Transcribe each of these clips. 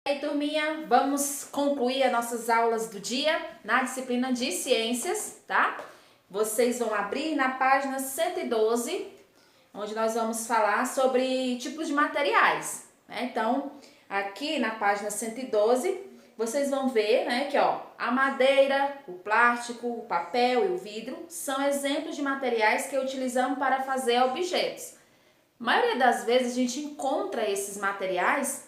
E aí, turminha, vamos concluir as nossas aulas do dia na disciplina de ciências, tá? Vocês vão abrir na página 112, onde nós vamos falar sobre tipos de materiais, né? Então, aqui na página 112, vocês vão ver, né, que ó, a madeira, o plástico, o papel e o vidro são exemplos de materiais que utilizamos para fazer objetos. A maioria das vezes a gente encontra esses materiais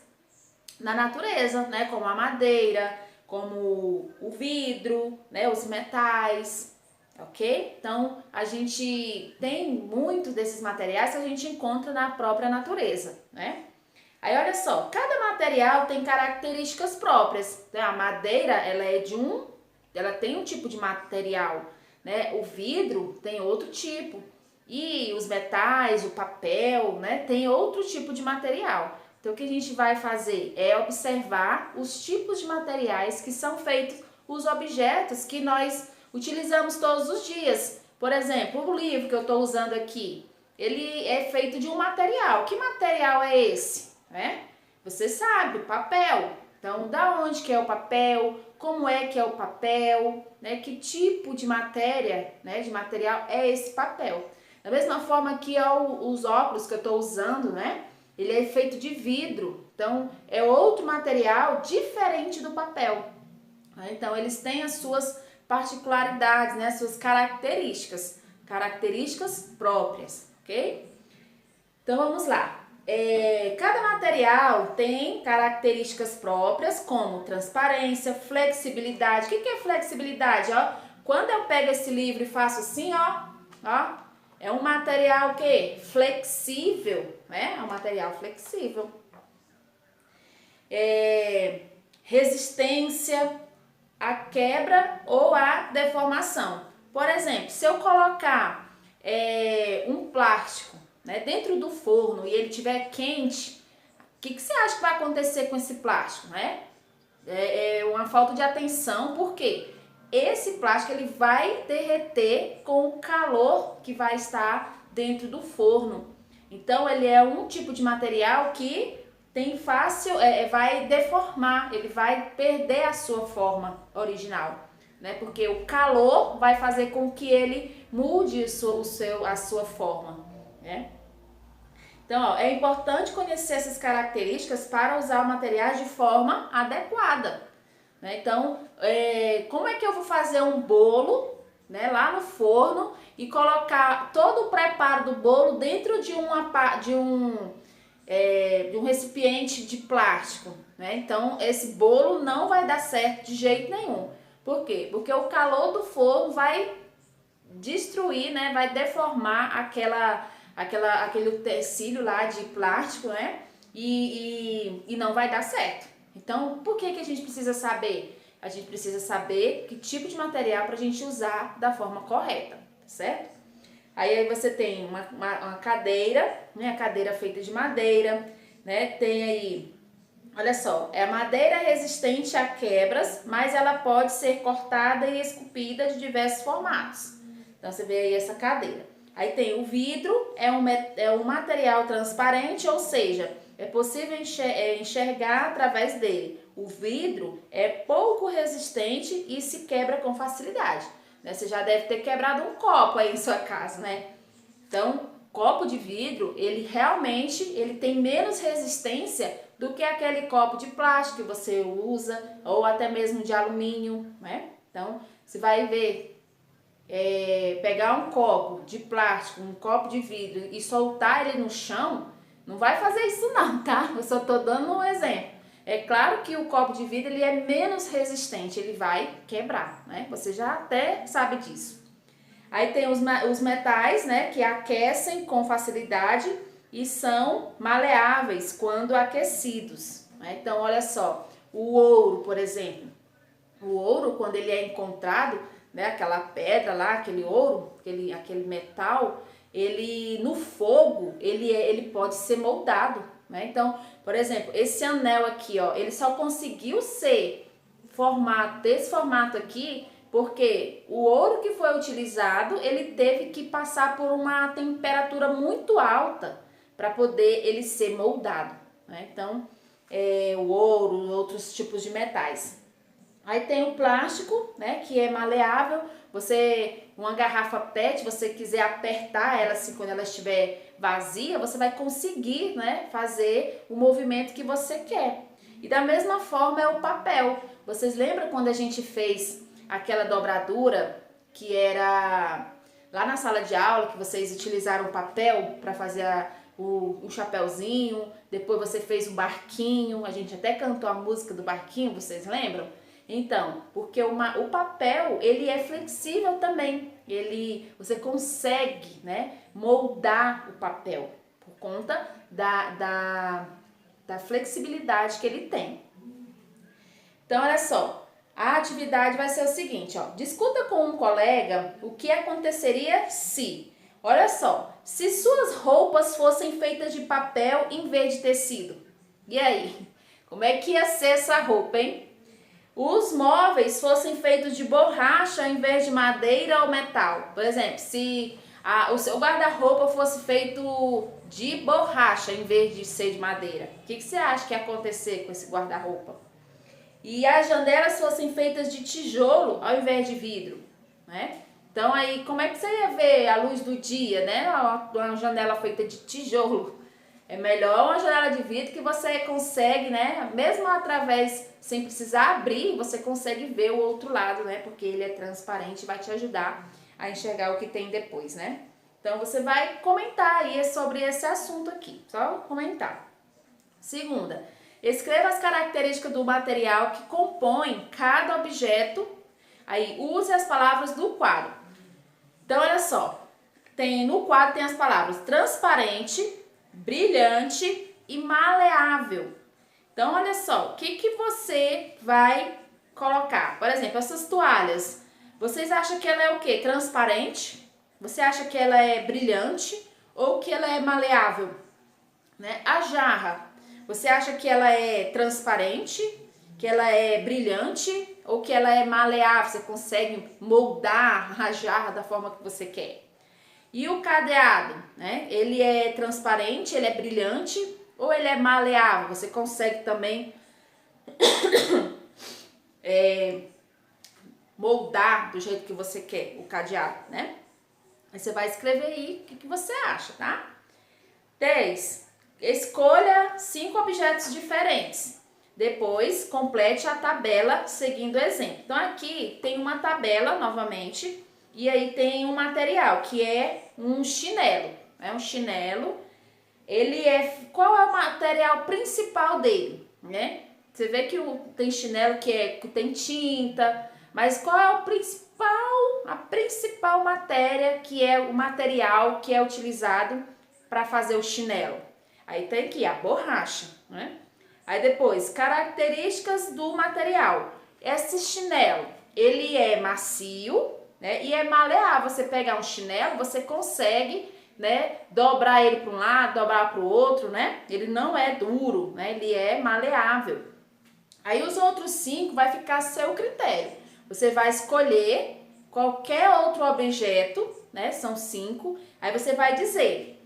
na natureza, né, como a madeira, como o vidro, né, os metais, ok? Então, a gente tem muito desses materiais que a gente encontra na própria natureza, né? Aí, olha só, cada material tem características próprias, né? A madeira, ela tem um tipo de material, né? O vidro tem outro tipo. E os metais, o papel, né, tem outro tipo de material. Então, o que a gente vai fazer é observar os tipos de materiais que são feitos os objetos que nós utilizamos todos os dias. Por exemplo, o livro que eu estou usando aqui, ele é feito de um material. Que material é esse? Né? Você sabe, papel. Então, da onde que é o papel? Como é que é o papel? Né? Que tipo de matéria, né, de material é esse papel? Da mesma forma que os óculos que eu estou usando, né? Ele é feito de vidro, então é outro material diferente do papel. Então eles têm as suas particularidades, né, as suas características próprias, ok? Então vamos lá. Cada material tem características próprias, como transparência, flexibilidade. O que é flexibilidade? Ó, quando eu pego esse livro e faço assim, ó, é um material que flexível, né? É um material flexível. Resistência à quebra ou à deformação. Por exemplo, se eu colocar um plástico, né, dentro do forno e ele estiver quente, o que você acha que vai acontecer com esse plástico, né? É uma falta de atenção, por quê? Esse plástico ele vai derreter com o calor que vai estar dentro do forno. Então ele é um tipo de material que tem fácil, vai deformar, ele vai perder a sua forma original, né? Porque o calor vai fazer com que ele mude a sua forma, né? Então, ó, é importante conhecer essas características para usar materiais de forma adequada. Né? Então, como é que eu vou fazer um bolo, né, lá no forno e colocar todo o preparo do bolo dentro de um recipiente de plástico? Né? Então, esse bolo não vai dar certo de jeito nenhum. Por quê? Porque o calor do forno vai destruir, né, vai deformar aquele tecido lá de plástico, né? E não vai dar certo. Então, por que a gente precisa saber? A gente precisa saber que tipo de material para a gente usar da forma correta, certo? Aí você tem uma cadeira, né? A cadeira feita de madeira, né? Tem aí, olha só, é a madeira resistente a quebras, mas ela pode ser cortada e esculpida de diversos formatos. Então, você vê aí essa cadeira. Aí tem o vidro, é um material transparente, ou seja, é possível enxergar através dele. O vidro é pouco resistente e se quebra com facilidade. Né? Você já deve ter quebrado um copo aí em sua casa, né? Então, copo de vidro, ele realmente tem menos resistência do que aquele copo de plástico que você usa, ou até mesmo de alumínio, né? Então, você vai ver, pegar um copo de plástico, um copo de vidro e soltar ele no chão, não vai fazer isso não, tá? Eu só tô dando um exemplo. É claro que o copo de vidro ele é menos resistente, ele vai quebrar, né? Você já até sabe disso. Aí tem os metais, né, que aquecem com facilidade e são maleáveis quando aquecidos, né? Então, olha só, o ouro, por exemplo. O ouro, quando ele é encontrado, né, aquela pedra lá, aquele ouro, aquele metal, ele no fogo, ele pode ser moldado, né? Então, por exemplo, esse anel aqui, ó, ele só conseguiu ser desse formato aqui, porque o ouro que foi utilizado, ele teve que passar por uma temperatura muito alta para poder ele ser moldado, né? Então, o ouro, outros tipos de metais. Aí tem o plástico, né, que é maleável. Uma garrafa PET, você quiser apertar ela assim quando ela estiver vazia, você vai conseguir, né, fazer o movimento que você quer. E da mesma forma é o papel. Vocês lembram quando a gente fez aquela dobradura que era lá na sala de aula, que vocês utilizaram papel para fazer o chapéuzinho, depois você fez o barquinho, a gente até cantou a música do barquinho, vocês lembram? Então, porque o papel, ele é flexível também, você consegue, né, moldar o papel, por conta da flexibilidade que ele tem. Então, olha só, a atividade vai ser o seguinte, ó, discuta com um colega o que aconteceria se, olha só, se suas roupas fossem feitas de papel em vez de tecido. E aí, como é que ia ser essa roupa, hein? Os móveis fossem feitos de borracha em vez de madeira ou metal. Por exemplo, se o seu guarda-roupa fosse feito de borracha em vez de ser de madeira, o que você acha que ia acontecer com esse guarda-roupa? E as janelas fossem feitas de tijolo ao invés de vidro, né? Então aí, como é que você ia ver a luz do dia, né? Uma janela feita de tijolo. É melhor uma janela de vidro que você consegue, né? Mesmo através, sem precisar abrir, você consegue ver o outro lado, né? Porque ele é transparente e vai te ajudar a enxergar o que tem depois, né? Então você vai comentar aí sobre esse assunto aqui, só comentar. Segunda, escreva as características do material que compõe cada objeto. Aí use as palavras do quadro. Então olha só, no quadro tem as palavras transparente, brilhante e maleável. Então, olha só, o que você vai colocar? Por exemplo, essas toalhas, vocês acham que ela é o quê? Transparente? Você acha que ela é brilhante ou que ela é maleável? Né? A jarra, você acha que ela é transparente, que ela é brilhante ou que ela é maleável? Você consegue moldar a jarra da forma que você quer? E o cadeado, né? Ele é transparente, ele é brilhante ou ele é maleável? Você consegue também moldar do jeito que você quer o cadeado, né? Aí você vai escrever aí o que você acha, tá? 10. Escolha 5 objetos diferentes. Depois, complete a tabela seguindo o exemplo. Então, aqui tem uma tabela, novamente, e aí tem um material, que é um chinelo. É um chinelo. Qual é o material principal dele, né? Você vê que tem chinelo que tem tinta, mas qual é a principal matéria, que é o material que é utilizado para fazer o chinelo? Aí tem aqui a borracha, né? Aí depois, características do material. Esse chinelo, ele é macio, né? E é maleável. Você pegar um chinelo, você consegue, né, dobrar ele para um lado, dobrar para o outro, né? Ele não é duro, né? Ele é maleável. Aí os outros 5 vai ficar a seu critério. Você vai escolher qualquer outro objeto, né? São 5. Aí você vai dizer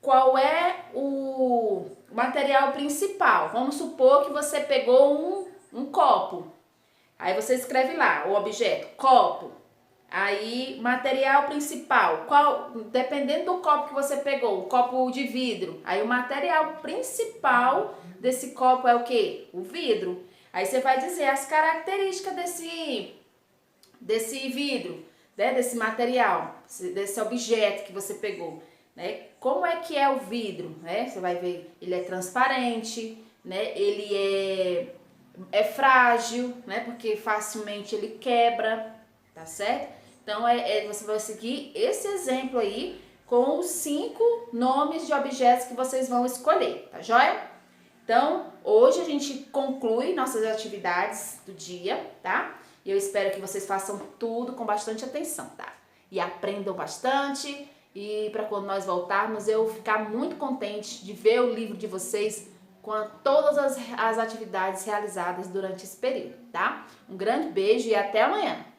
qual é o material principal. Vamos supor que você pegou um copo. Aí você escreve lá o objeto, copo. Aí, material principal, dependendo do copo que você pegou, um copo de vidro. Aí o material principal desse copo é o quê? O vidro. Aí você vai dizer as características desse vidro, né? Desse material, desse objeto que você pegou, né? Como é que é o vidro, né? Você vai ver, ele é transparente, né? Ele é frágil, né? Porque facilmente ele quebra, tá certo? Então, você vai seguir esse exemplo aí com os 5 nomes de objetos que vocês vão escolher, tá joia? Então, hoje a gente conclui nossas atividades do dia, tá? E eu espero que vocês façam tudo com bastante atenção, tá? E aprendam bastante, e para quando nós voltarmos, eu ficar muito contente de ver o livro de vocês com todas as atividades realizadas durante esse período, tá? Um grande beijo e até amanhã!